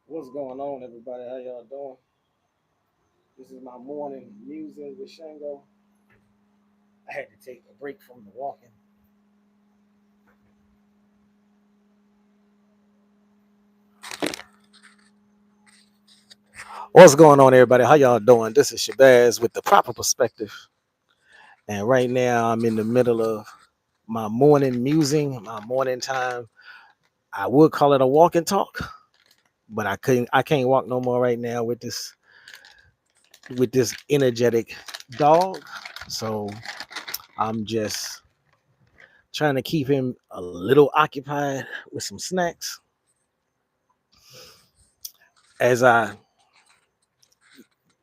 What's going on, everybody? How y'all doing? This is my morning musings with Shango. I had to take a break from the walking. What's going on, everybody? How y'all doing? This is Shabazz with the proper perspective. And right now, I'm in the middle of my morning musing, my morning time. I would call it a walk and talk, but I can't walk no more right now with this energetic dog. So I'm just trying to keep him a little occupied with some snacks as I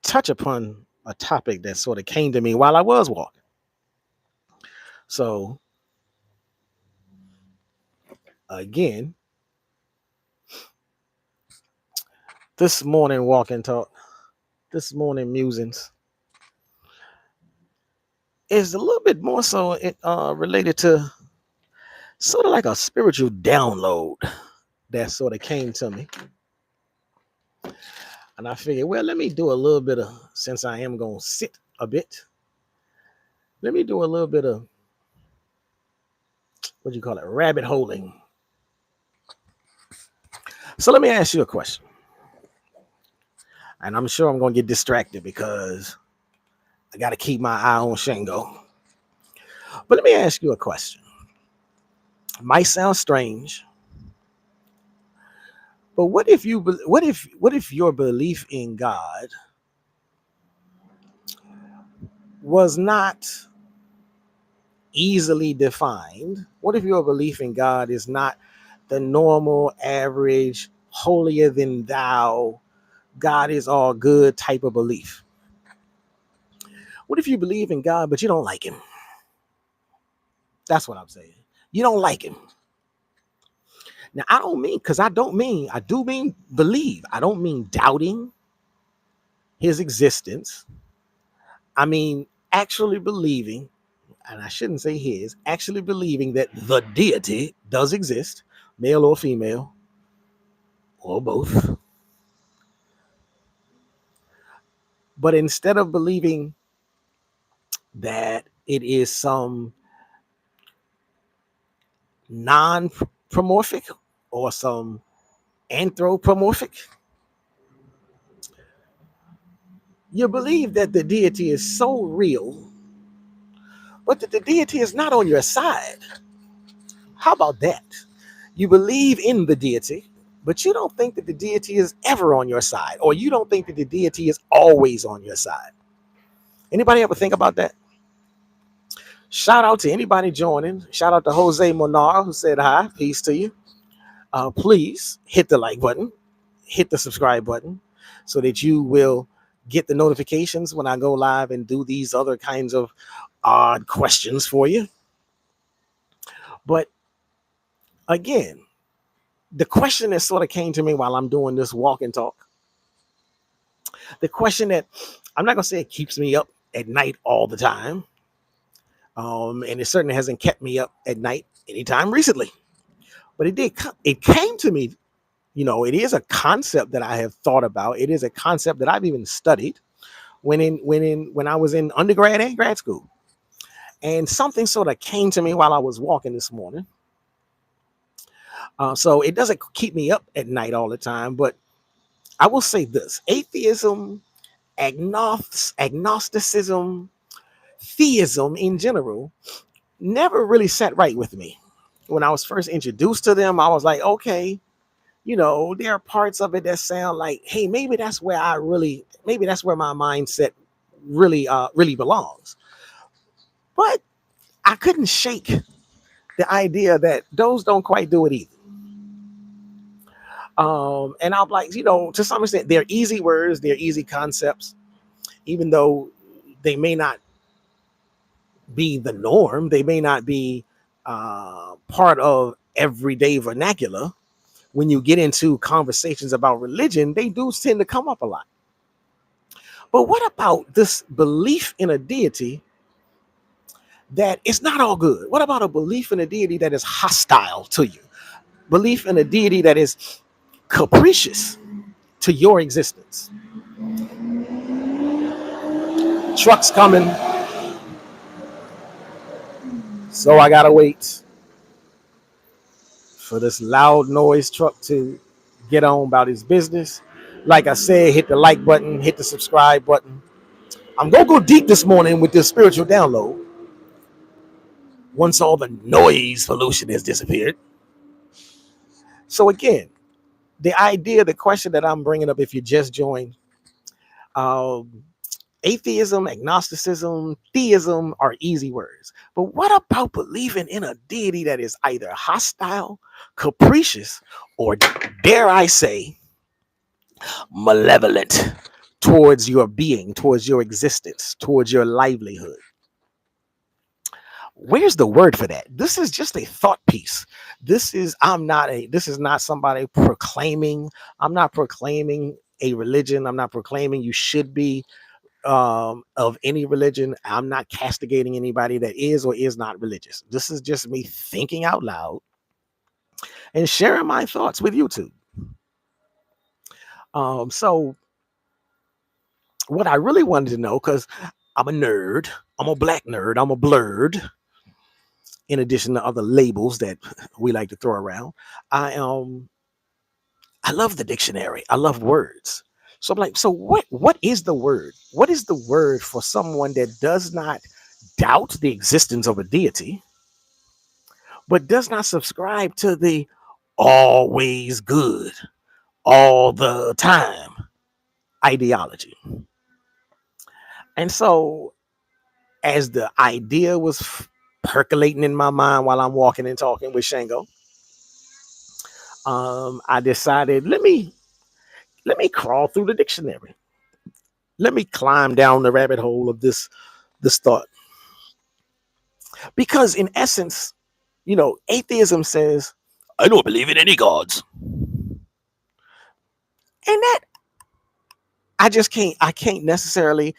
touch upon a topic that sort of came to me while I was walking. So, again, this morning walk and talk, this morning musings is a little bit more so related to sort of like a spiritual download that sort of came to me. And I figured, well, let me do a little bit of, since I am going to sit a bit, let me do a little bit of, what do you call it, rabbit holing. So let me ask you a question. And I'm sure I'm going to get distracted because I got to keep my eye on Shango. But let me ask you a question. It might sound strange, but what if your belief in God was not easily defined? What if your belief in God is not the normal, average, holier than thou, God is all good type of belief? What if you believe in God but you don't like him? That's what I'm saying. You don't like him. Now, I do mean believe. I don't mean doubting his existence. I mean actually believing, and I shouldn't say his, actually believing that the deity does exist, male or female, or both. But instead of believing that it is some non-promorphic or some anthropomorphic, you believe that the deity is so real, but that the deity is not on your side. How about that? You believe in the deity, but you don't think that the deity is ever on your side, or you don't think that the deity is always on your side. Anybody ever think about that? Shout out to anybody joining. Shout out to Jose Monar who said hi. Peace to you. Please hit the like button, hit the subscribe button, so that you will get the notifications when I go live and do these other kinds of odd questions for you. But again, the question that sort of came to me while I'm doing this walk and talk, the question that I'm not going to say it keeps me up at night all the time, and it certainly hasn't kept me up at night anytime recently, but it came to me. It is a concept that I have thought about. It is a concept that I've even studied when I was in undergrad and grad school. And something sort of came to me while I was walking this morning. So it doesn't keep me up at night all the time, but I will say this: atheism, agnosticism, theism in general never really sat right with me. When I was first introduced to them, I was like, okay, there are parts of it that sound like, hey, maybe that's where my mindset really belongs. But I couldn't shake the idea that those don't quite do it either. And I'm like, to some extent, they're easy words, they're easy concepts, even though they may not be the norm, they may not be part of everyday vernacular. When you get into conversations about religion, they do tend to come up a lot. But what about this belief in a deity that it's not all good? What about a belief in a deity that is hostile to you? Belief in a deity that is capricious? to your existence. Truck's coming, so I gotta wait for this loud noise truck to get on about his business. Like I said, hit the like button, hit the subscribe button. I'm gonna go deep this morning with this spiritual download once all the noise pollution has disappeared. So again, the idea, the question that I'm bringing up, if you just joined, um, atheism, agnosticism, theism are easy words. But what about believing in a deity that is either hostile, capricious, or dare I say, malevolent towards your being, towards your existence, towards your livelihood? Where's the word for that? This is just a thought piece. This is not somebody proclaiming. I'm not proclaiming a religion. I'm not proclaiming you should be of any religion. I'm not castigating anybody that is or is not religious. This is just me thinking out loud and sharing my thoughts with YouTube. So what I really wanted to know, because I'm a nerd, I'm a black nerd, I'm a blurred, in addition to other labels that we like to throw around. I love the dictionary. I love words. So I'm like, so what is the word? What is the word for someone that does not doubt the existence of a deity, but does not subscribe to the always good, all the time ideology? And so as the idea was percolating in my mind while I'm walking and talking with Shango, I decided, let me crawl through the dictionary. Let me climb down the rabbit hole of this thought. Because in essence, atheism says, I don't believe in any gods. And that I can't necessarily,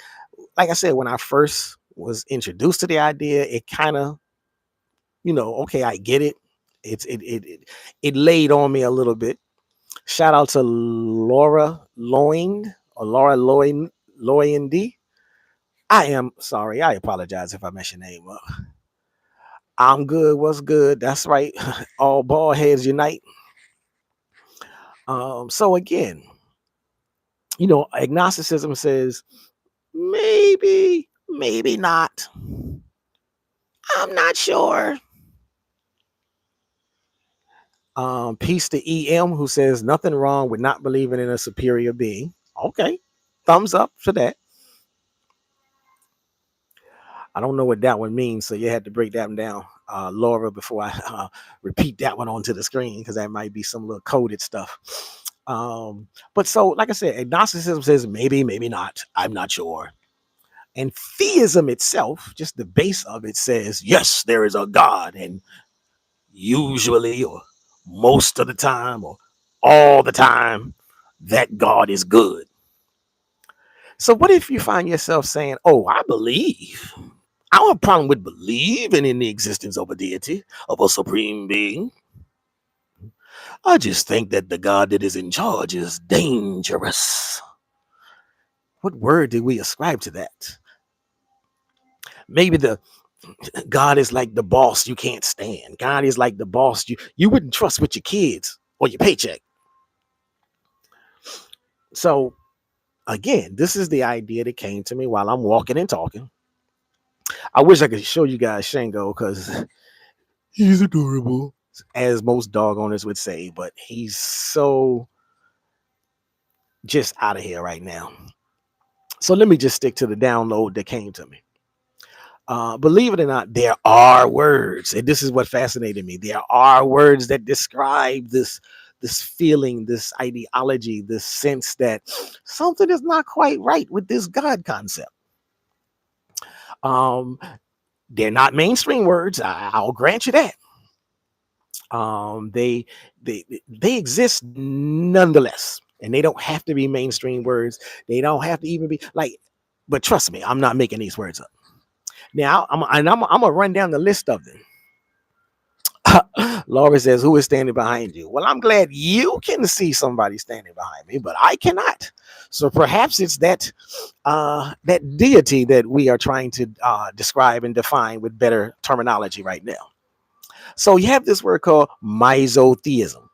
like I said, when I first was introduced to the idea, it kind of, okay, I get it. It laid on me a little bit. Shout out to Laura Loing or Laura Loing D. I am sorry. I apologize if I mess your name up. I'm good. What's good? That's right. All bald heads unite. So again, agnosticism says maybe, maybe not. I'm not sure. Peace to EM, who says nothing wrong with not believing in a superior being. Okay, thumbs up for that. I don't know what that one means, so you had to break that one down, Laura, before I repeat that one onto the screen, because that might be some little coded stuff. But so, like I said, agnosticism says maybe, maybe not. I'm not sure. And theism itself, just the base of it, says yes, there is a God, and usually, or most of the time, or all the time, that God is good. So, what if you find yourself saying, "Oh, I believe." I don't have a problem with believing in the existence of a deity, of a supreme being. I just think that the God that is in charge is dangerous. What word did we ascribe to that? Maybe the God is like the boss you can't stand. God is like the boss you wouldn't trust with your kids or your paycheck. So again, this is the idea that came to me while I'm walking and talking. I wish I could show you guys Shango because he's adorable, as most dog owners would say, but he's so just out of here right now. So let me just stick to the download that came to me. Believe it or not, there are words, and this is what fascinated me. There are words that describe this feeling, this ideology, this sense that something is not quite right with this God concept. They're not mainstream words. I'll grant you that. They exist nonetheless, and they don't have to be mainstream words. They don't have to even be like. But trust me, I'm not making these words up. Now I'm gonna run down the list of them. Laura says, who is standing behind you? Well, I'm glad you can see somebody standing behind me, but I cannot. So perhaps it's that deity that we are trying to describe and define with better terminology right now. So you have this word called misotheism.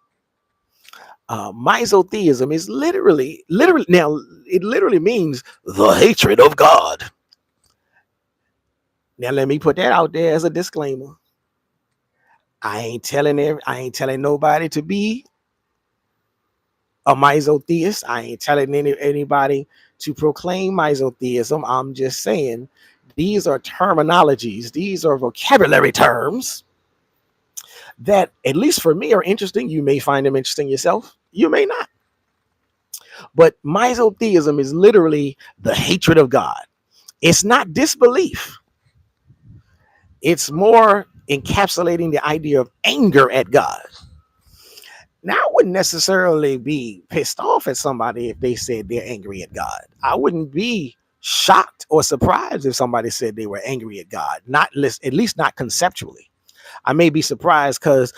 Misotheism is literally now it literally means the hatred of God. Now let me put that out there as a disclaimer. I ain't telling nobody to be a misotheist. I ain't telling anybody to proclaim misotheism. I'm just saying these are terminologies, these are vocabulary terms that, at least for me, are interesting. You may find them interesting yourself, you may not. But misotheism is literally the hatred of God. It's not disbelief, it's more encapsulating the idea of anger at God. Now, I wouldn't necessarily be pissed off at somebody if they said they're angry at God. I wouldn't be shocked or surprised if somebody said they were angry at God, at least not conceptually. I may be surprised because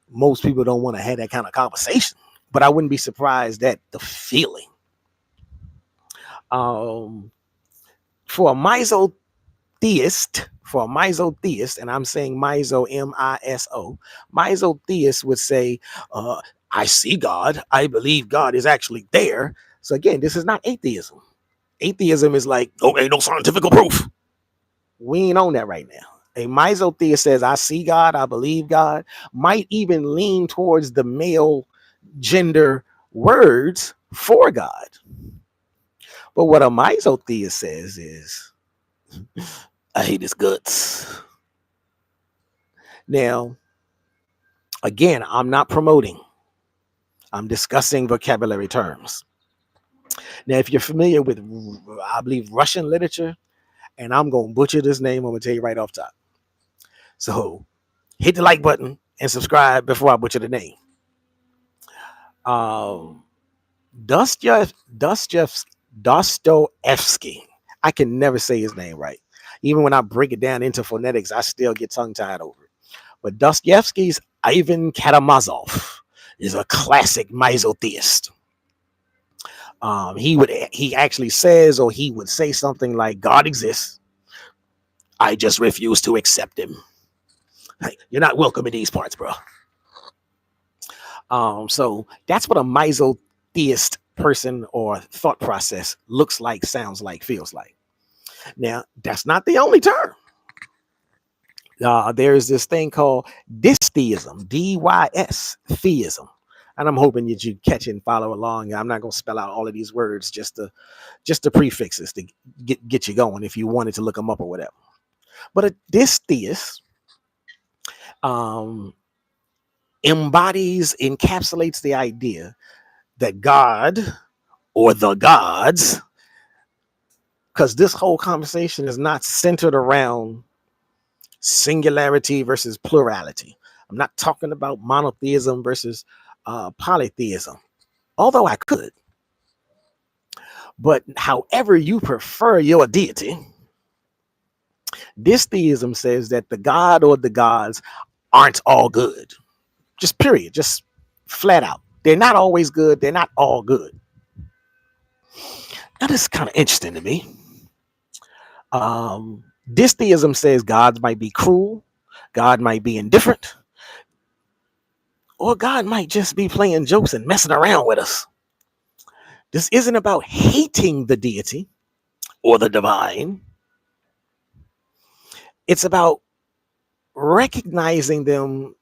most people don't want to have that kind of conversation, but I wouldn't be surprised at the feeling. For a misotheist, and I'm saying miso, M-I-S-O, misotheist would say, I see God, I believe God is actually there. So again, this is not atheism. Atheism is like, okay, no scientific proof. We ain't on that right now. A misotheist says, I see God, I believe God, might even lean towards the male gender words for God. But what a misotheist says is, I hate his guts. Now, again, I'm not promoting, I'm discussing vocabulary terms. Now, if you're familiar with, I believe, Russian literature, and I'm going to butcher this name, I'm going to tell you right off top. So hit the like button and subscribe before I butcher the name. Dostoevsky. I can never say his name right. Even when I break it down into phonetics, I still get tongue-tied over it. But Dostoevsky's Ivan Karamazov is a classic misotheist. He actually says, or he would say something like, God exists, I just refuse to accept him. Hey, you're not welcome in these parts, bro. So that's what a misotheist person or thought process looks like, sounds like, feels like. Now, that's not the only term. There's this thing called dystheism, D-Y-S, theism. And I'm hoping that you catch it and follow along. I'm not going to spell out all of these words, just the prefixes to get you going if you wanted to look them up or whatever. But a dystheist encapsulates the idea that God or the gods, because this whole conversation is not centered around singularity versus plurality. I'm not talking about monotheism versus polytheism, although I could. But however you prefer your deity, this theism says that the god or the gods aren't all good. Just period. Just flat out. They're not always good. They're not all good. Now, this is kind of interesting to me. This theism says gods might be cruel, God might be indifferent, or God might just be playing jokes and messing around with us. This isn't about hating the deity or the divine. It's about recognizing them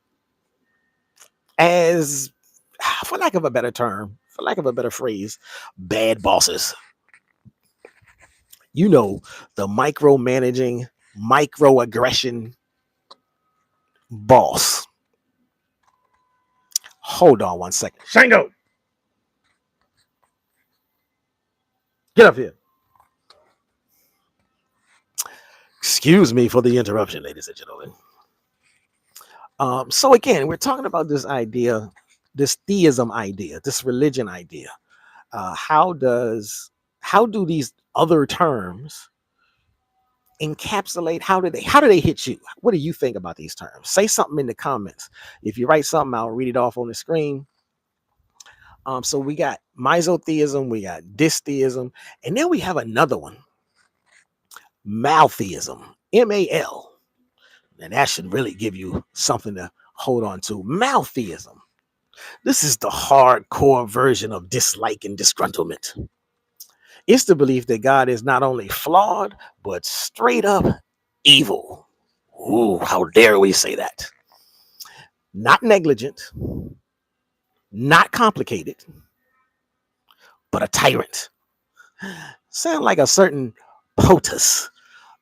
as, for lack of a better term, for lack of a better phrase, bad bosses. You know, the micromanaging, microaggression boss. Hold on one second. Shango, get up here. Excuse me for the interruption, ladies and gentlemen. So again, we're talking about this idea, this theism idea, this religion idea. How do these other terms encapsulate? How do they hit you? What do you think about these terms? Say something in the comments. If you write something, I'll read it off on the screen. So we got misotheism, we got dystheism, and then we have another one, maltheism, M-A-L. And that should really give you something to hold on to. Maltheism. This is the hardcore version of dislike and disgruntlement. It's the belief that God is not only flawed, but straight up evil. Ooh, how dare we say that? Not negligent, not complicated, but a tyrant. Sound like a certain POTUS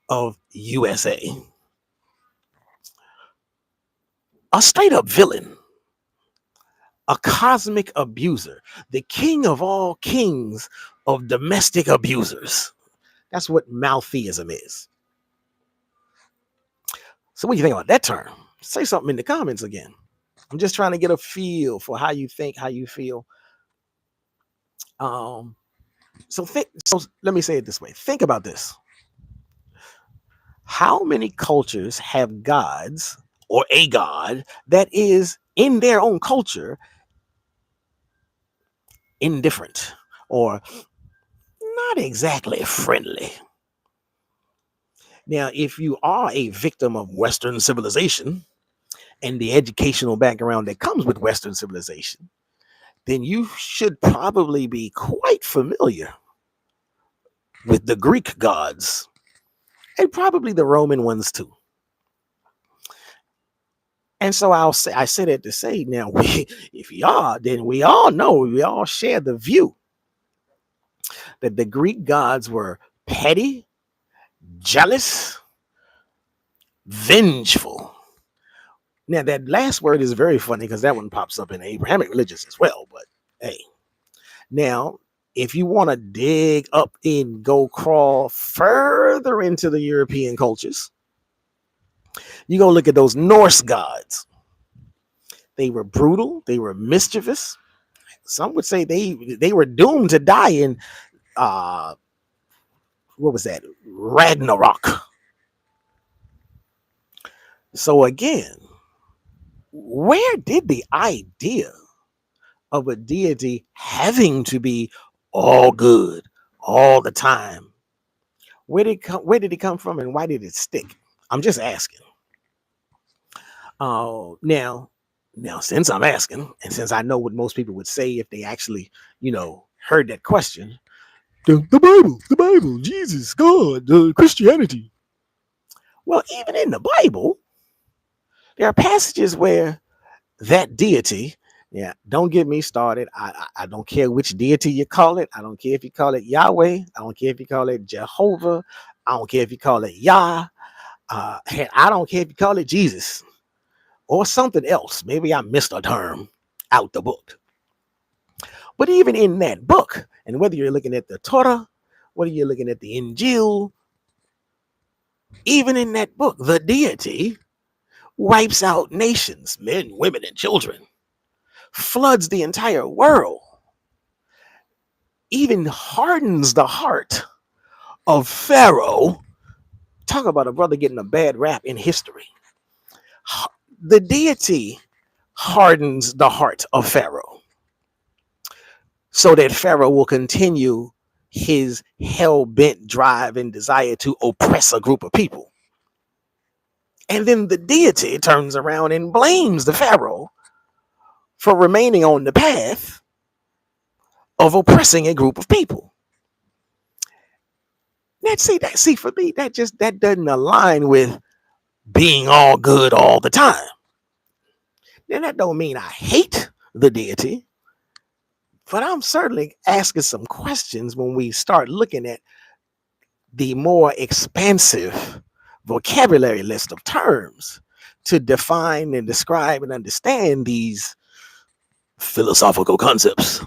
of USA. A straight up villain, a cosmic abuser, the king of all kings of domestic abusers. That's what maltheism is. So what do you think about that term? Say something in the comments again. I'm just trying to get a feel for how you think, how you feel. So let me say it this way. Think about this. How many cultures have gods or a god that is in their own culture indifferent or not exactly friendly? Now, if you are a victim of Western civilization and the educational background that comes with Western civilization, then you should probably be quite familiar with the Greek gods and probably the Roman ones too. And so I say that to say, now, if you are, then we all know, we all share the view that the Greek gods were petty, jealous, vengeful. Now, that last word is very funny because that one pops up in Abrahamic religions as well. But hey, now, if you want to dig up and go crawl further into the European cultures, you go look at those Norse gods. They were brutal. They were mischievous. Some would say they were doomed to die in what was that? Ragnarok. So again, where did the idea of a deity having to be all good all the time? Where did it come from, and why did it stick? I'm just asking. Now, since I'm asking, and since I know what most people would say if they actually, heard that question, the Bible, Jesus, God, Christianity. Well, even in the Bible, there are passages where that deity, don't get me started. I don't care which deity you call it. I don't care if you call it Yahweh. I don't care if you call it Jehovah. I don't care if you call it Yah. I don't care if you call it Jesus or something else. Maybe I missed a term out the book. But even in that book, and whether you're looking at the Torah, whether you're looking at the Injil, even in that book, the deity wipes out nations, men, women, and children, floods the entire world, even hardens the heart of Pharaoh. Talk about a brother getting a bad rap in history. The deity hardens the heart of Pharaoh so that Pharaoh will continue his hell-bent drive and desire to oppress a group of people. And then the deity turns around and blames the Pharaoh for remaining on the path of oppressing a group of people. See, for me, that doesn't align with being all good all the time. Then that don't mean I hate the deity, but I'm certainly asking some questions when we start looking at the more expansive vocabulary list of terms to define and describe and understand these philosophical concepts.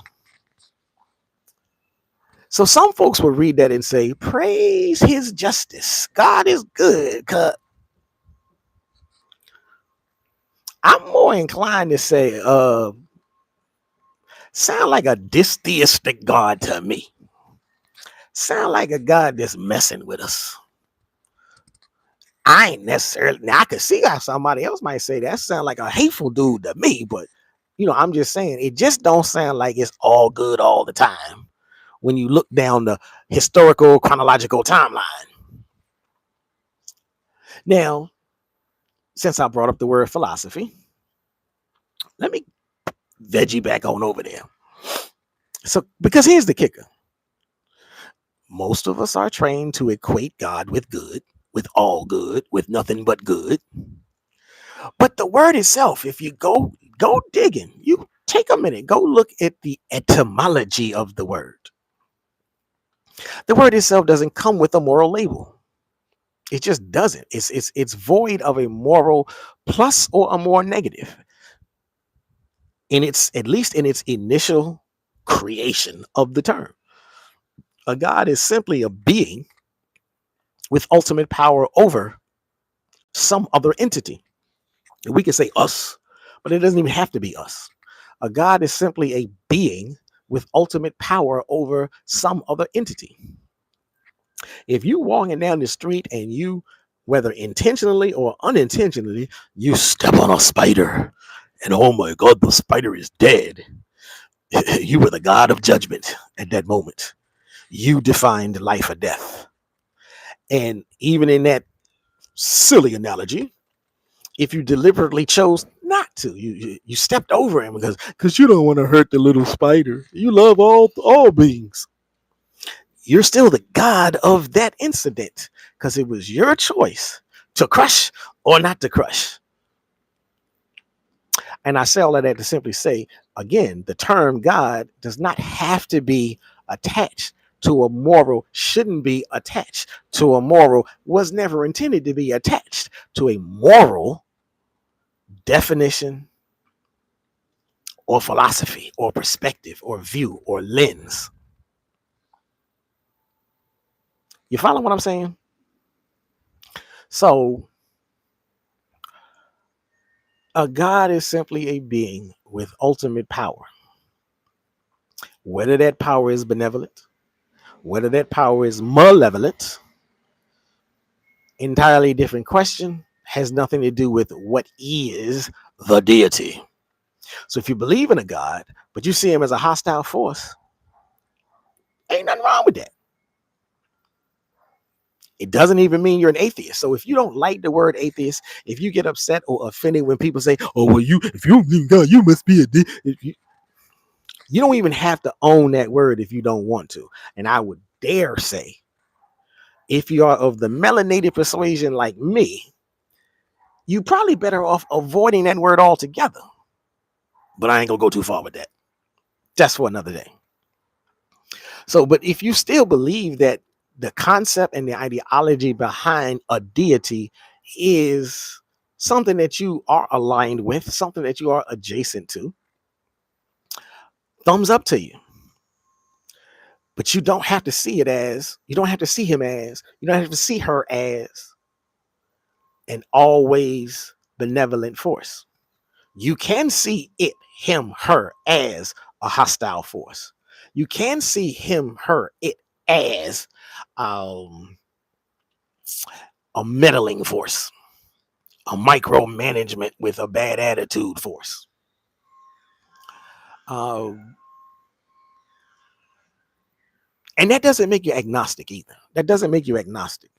So some folks will read that and say, praise his justice. God is good. I'm more inclined to say, sound like a dystheistic God to me. Sound like a God that's messing with us. I ain't necessarily, now I could see how somebody else might say that sound like a hateful dude to me, but I'm just saying it just don't sound like it's all good all the time when you look down the historical chronological timeline. Now, since I brought up the word philosophy, let me veggie back on over there. So, because here's the kicker. Most of us are trained to equate God with good, with all good, with nothing but good. But the word itself, if you go digging, you take a minute, go look at the etymology of the word. The word itself doesn't come with a moral label. It just doesn't. It's void of a moral plus or a more negative. In its, at least in its initial creation of the term. A God is simply a being with ultimate power over some other entity. We can say us, but it doesn't even have to be us. A God is simply a being with ultimate power over some other entity. If you walking down the street and you, whether intentionally or unintentionally, you step on a spider and oh my God, the spider is dead. You were the God of judgment at that moment. You defined life or death. And even in that silly analogy, if you deliberately chose not to, you stepped over him because you don't want to hurt the little spider. You love all beings. You're still the God of that incident because it was your choice to crush or not to crush. And I say all of that to simply say, again, the term God does not have to be attached to a moral, shouldn't be attached to a moral, was never intended to be attached to a moral definition or philosophy or perspective or view or lens. You follow what I'm saying? So a God is simply a being with ultimate power. Whether that power is benevolent, whether that power is malevolent, entirely different question, has nothing to do with what is the deity. So if you believe in a God, but you see him as a hostile force, ain't nothing wrong with that. It doesn't even mean you're an atheist. So if you don't like the word atheist, if you get upset or offended when people say, "Oh, well, if you don't believe in God, you must be a you don't even have to own that word if you don't want to. And I would dare say, if you are of the melanated persuasion like me, you probably better off avoiding that word altogether. But I ain't gonna go too far with that. That's for another day. So, but if you still believe that the concept and the ideology behind a deity is something that you are aligned with, something that you are adjacent to, thumbs up to you. But you don't have to see it as, you don't have to see him as, you don't have to see her as an always benevolent force. You can see it, him, her as a hostile force. You can see him, her, it as a meddling force, a micromanagement with a bad attitude force. And that doesn't make you agnostic either. That doesn't make you agnostic.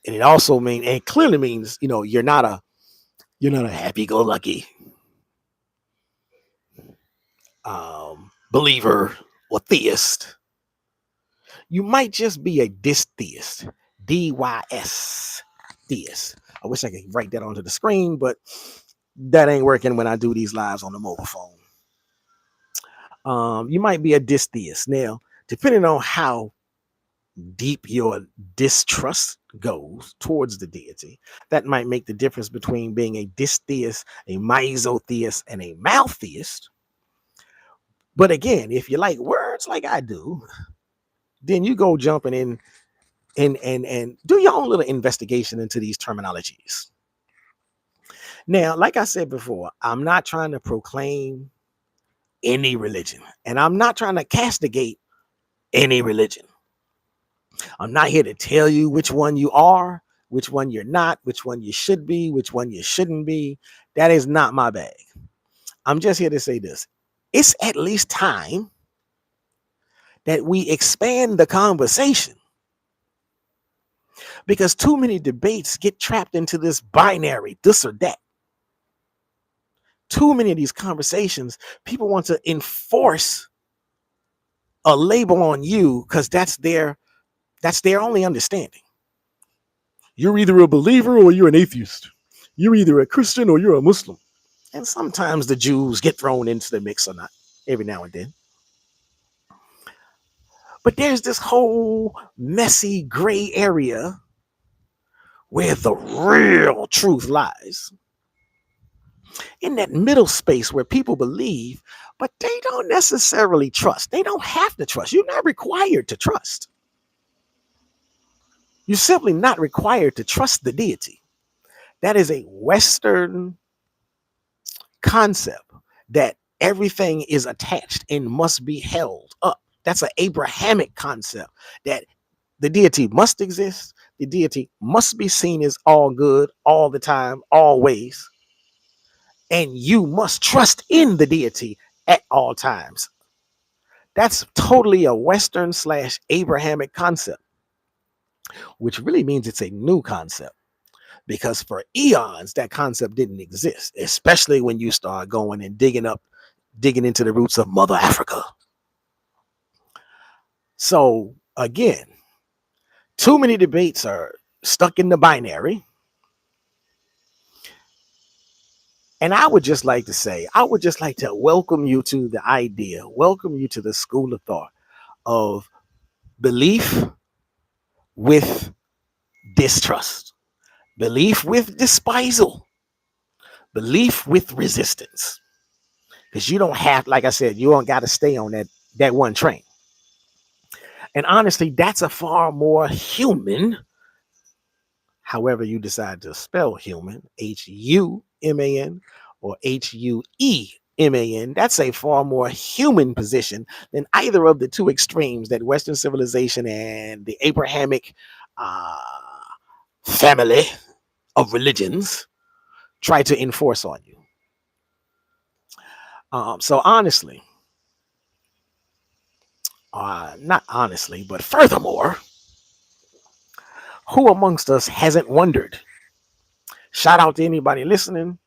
And it also means, and it clearly means, you're not a happy-go-lucky believer or theist. You might just be a dystheist, D-Y-S, theist. I wish I could write that onto the screen, but that ain't working when I do these lives on the mobile phone. You might be a dystheist. Now, depending on how deep your distrust goes towards the deity, that might make the difference between being a dystheist, a mesotheist, and a maltheist. But again, if you like words like I do, then you go jumping in and do your own little investigation into these terminologies. Now, like I said before, I'm not trying to proclaim any religion, and I'm not trying to castigate any religion. I'm not here to tell you which one you are. which one you're not, which one you should be, which one you shouldn't be. That is not my bag. I'm just here to say this. It's at least time that we expand the conversation, because too many debates get trapped into this binary, this or that. Too many of these conversations, people want to enforce a label on you because that's their only understanding. You're either a believer or you're an atheist. You're either a Christian or you're a Muslim. And sometimes the Jews get thrown into the mix or not, every now and then. But there's this whole messy gray area where the real truth lies. In that middle space where people believe, but they don't necessarily trust. They don't have to trust. You're not required to trust. You're simply not required to trust the deity. That is a Western concept that everything is attached and must be held up. That's an Abrahamic concept that the deity must exist. The deity must be seen as all good all the time, always. And you must trust in the deity at all times. That's totally a Western / Abrahamic concept, which really means it's a new concept, because for eons that concept didn't exist, especially when you start going and digging into the roots of Mother Africa. So again, too many debates are stuck in the binary. And I would just like to welcome you to the idea, welcome you to the school of thought of belief with distrust, belief with despisal, belief with resistance. Because you don't have, like I said, you don't got to stay on that one train. And honestly, that's a far more human, however you decide to spell human, Human or Hueman. That's a far more human position than either of the two extremes that Western civilization and the Abrahamic family of religions try to enforce on you. So honestly, not honestly, but furthermore, who amongst us hasn't wondered? Shout out to anybody listening.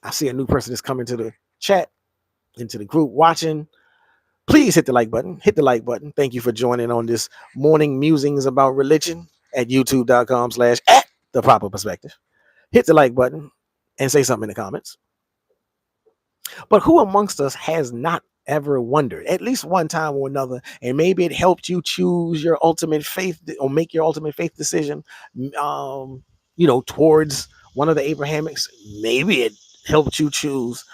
I see a new person that's coming to the chat, into the group watching. Please hit the like button. Hit the like button. Thank you for joining on this morning musings about religion at youtube.com/@the proper perspective. Hit the like button and say something in the comments. But who amongst us has not ever wondered, at least one time or another, and maybe it helped you choose your ultimate faith or make your ultimate faith decision, towards one of the Abrahamics? Maybe it helped you choose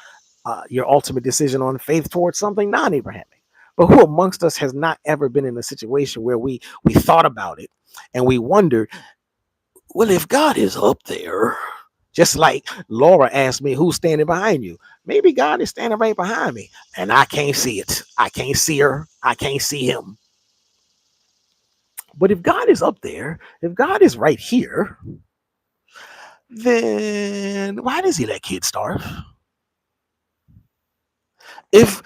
your ultimate decision on faith towards something non-Abrahamic. But who amongst us has not ever been in a situation where we thought about it and we wondered, well, if God is up there, just like Laura asked me, who's standing behind you? Maybe God is standing right behind me and I can't see it. I can't see her. I can't see him. But if God is up there, if God is right here, then why does he let kids starve? If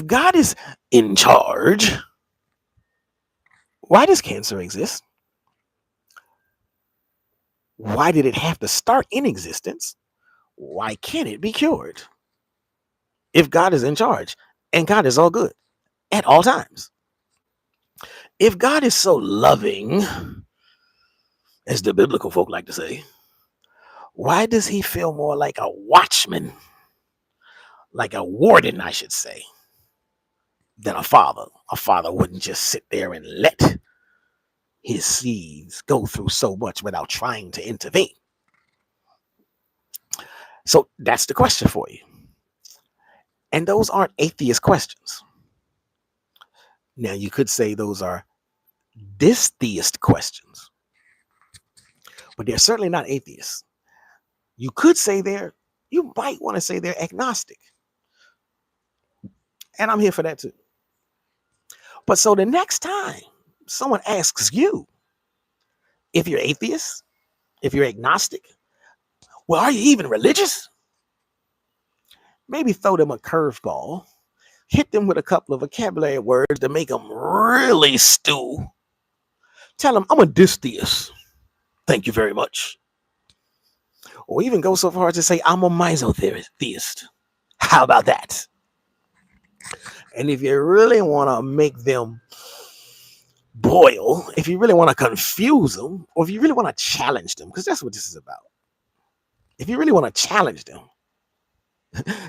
God is in charge, why does cancer exist? Why did it have to start in existence? Why can't it be cured? If God is in charge and God is all good at all times. If God is so loving, as the biblical folk like to say, why does he feel more like a watchman, like a warden, I should say, than a father? A father wouldn't just sit there and let his seeds go through so much without trying to intervene. So that's the question for you. And those aren't atheist questions. Now, you could say those are dystheist questions, but they're certainly not atheists. You might want to say they're agnostic. And I'm here for that too. But so the next time someone asks you, If you're atheist, if you're agnostic, well, are you even religious? Maybe throw them a curveball, hit them with a couple of vocabulary words to make them really stew. Tell them, I'm a dystheist. Thank you very much. Or even go so far as to say, I'm a misotheist. How about that? And if you really want to make them boil, if you really want to confuse them, or if you really want to challenge them, because that's what this is about. If you really want to challenge them,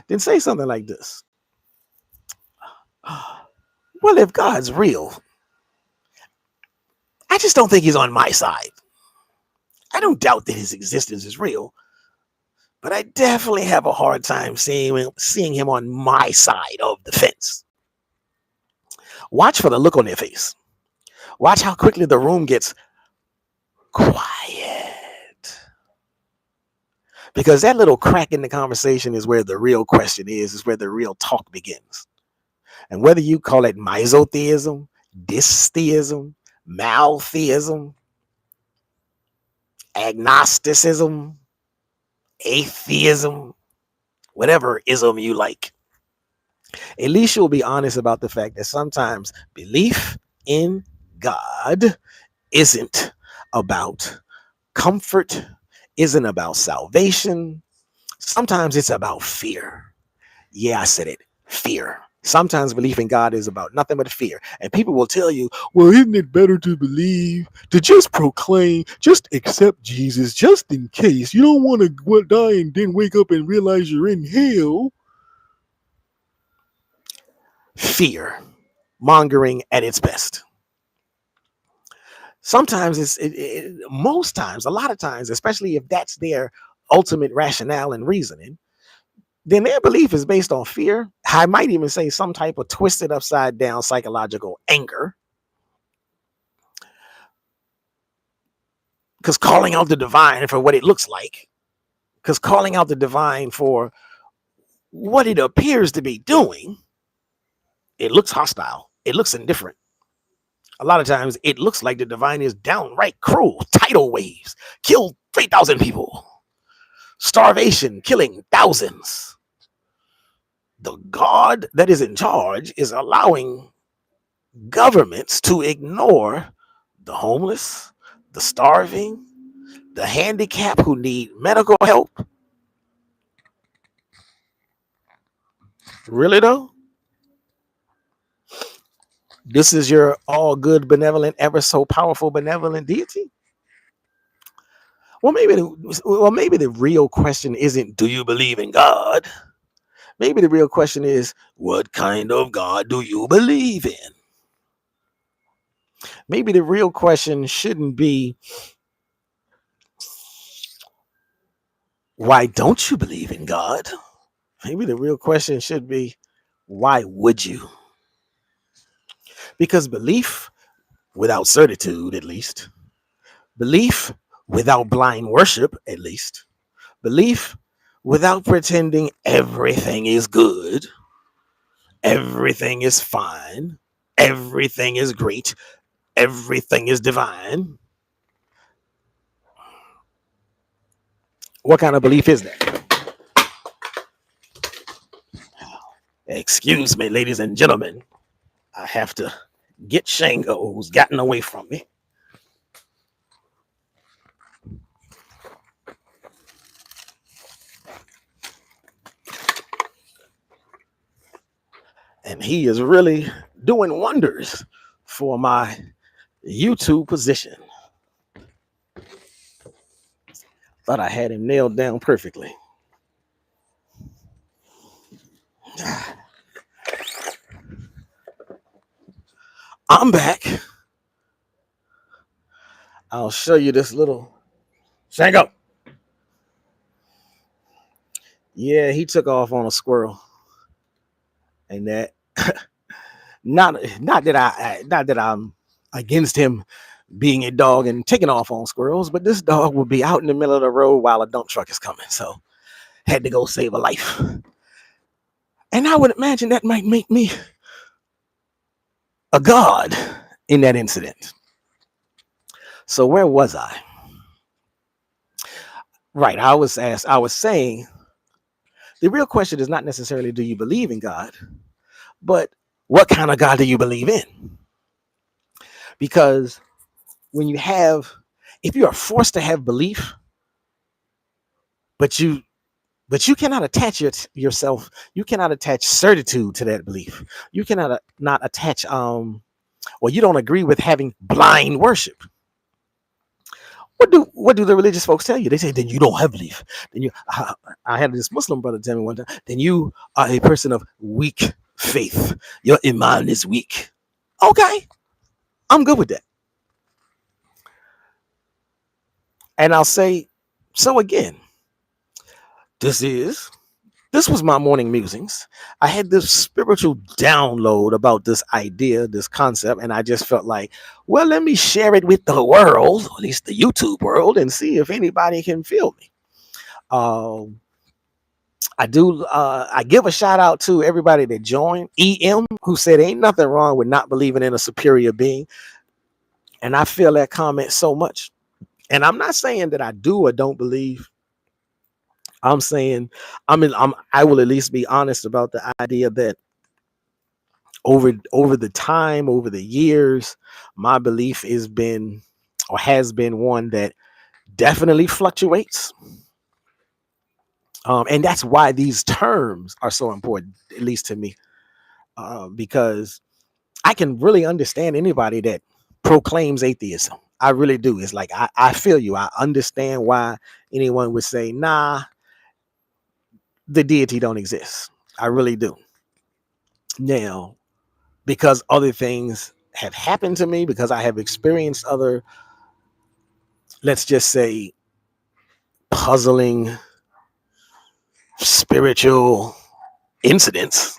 then say something like this. Well, if God's real, I just don't think he's on my side. I don't doubt that his existence is real, but I definitely have a hard time seeing him on my side of the fence. Watch for the look on their face. Watch how quickly the room gets quiet. Because that little crack in the conversation is where the real question is where the real talk begins. And whether you call it misotheism, dystheism, maltheism, agnosticism, atheism, whatever ism you like, at least you'll be honest about the fact that sometimes belief in God isn't about comfort, isn't about salvation. Sometimes it's about fear. Yeah, I said it. Fear. Sometimes belief in God is about nothing but fear. And people will tell you, well, isn't it better to believe, to just proclaim, just accept Jesus, just in case you don't want to die and then wake up and realize you're in hell? Fear mongering at its best. Sometimes most times, a lot of times, especially if that's their ultimate rationale and reasoning, then their belief is based on fear. I might even say some type of twisted upside down psychological anger. Because calling out the divine for what it looks like, because calling out the divine for what it appears to be doing, it looks hostile. It looks indifferent. A lot of times it looks like the divine is downright cruel. Tidal waves killed 3,000 people. Starvation killing thousands. The God that is in charge is allowing governments to ignore the homeless, the starving, the handicapped who need medical help. Really though? This is your all good, benevolent, ever so powerful, benevolent deity? Well, maybe the real question isn't, do you believe in God? Maybe the real question is, what kind of God do you believe in? Maybe the real question shouldn't be, why don't you believe in God? Maybe the real question should be, why would you? Because belief without certitude, at least, belief without blind worship, at least, belief without pretending everything is good, everything is fine, everything is great, everything is divine. What kind of belief is that? Excuse me, ladies and gentlemen. I have to get Shango, who's gotten away from me. And he is really doing wonders for my YouTube position. Thought I had him nailed down perfectly. I'm back. I'll show you this little Shango. Yeah, he took off on a squirrel. And that not that I'm against him being a dog and taking off on squirrels, but this dog will be out in the middle of the road while a dump truck is coming. So had to go save a life. And I would imagine that might make me a god in that incident. So where was I? Right. I was saying the real question is not necessarily do you believe in God, but what kind of God do you believe in? Because when if you are forced to have belief, but you cannot attach yourself, you cannot attach certitude to that belief. You cannot not attach or you don't agree with having blind worship. What do the religious folks tell you? They say, then you don't have belief. Then I had this Muslim brother tell me one time, then you are a person of weak faith. Your iman is weak. Okay, I'm good with that. And I'll say, so again, this was my morning musings. I had this spiritual download about this idea, this concept, and I just felt like, well, let me share it with the world, at least the YouTube world, and see if anybody can feel me. I give a shout out to everybody that joined. EM, who said ain't nothing wrong with not believing in a superior being. And I feel that comment so much. And I'm not saying that I do or don't believe. I'm saying I will at least be honest about the idea that over the years, my belief has been one that definitely fluctuates. And that's why these terms are so important, at least to me, because I can really understand anybody that proclaims atheism. I really do. It's like I feel you. I understand why anyone would say, nah, the deity don't exist. I really do. Now, because other things have happened to me, because I have experienced other, let's just say, puzzling spiritual incidents,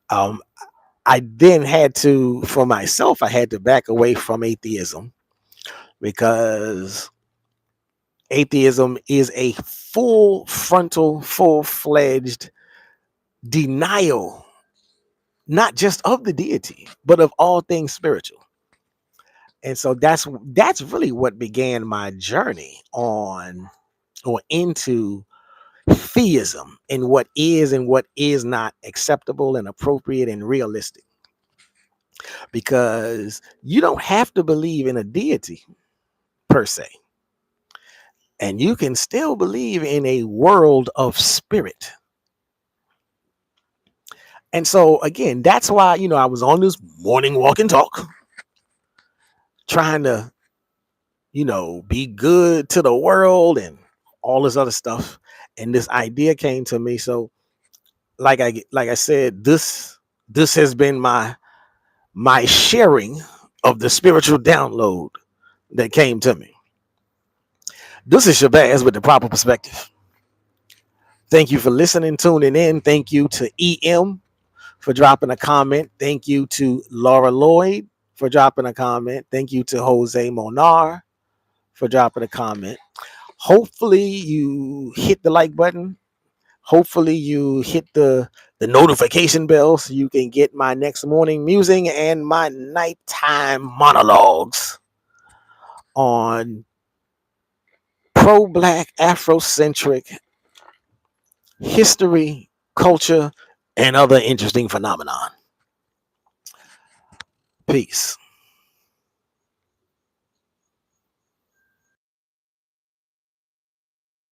I then had to, for myself, I had to back away from atheism, because atheism is a full-fledged denial, not just of the deity, but of all things spiritual. And so that's really what began my journey on or into theism, and what is not acceptable and appropriate and realistic. Because you don't have to believe in a deity per se, and you can still believe in a world of spirit. And so again, that's why, I was on this morning walk and talk, trying to, be good to the world and all this other stuff. And this idea came to me. So like I said, this has been my sharing of the spiritual download that came to me. This is Shabazz with the proper perspective. Thank you for listening, tuning in. Thank you to EM for dropping a comment. Thank you to Laura Lloyd for dropping a comment. Thank you to Jose Monar for dropping a comment. Hopefully you hit the like button. Hopefully you hit the notification bell so you can get my next morning musing and my nighttime monologues on pro-black, Afrocentric history, culture, and other interesting phenomenon. Peace.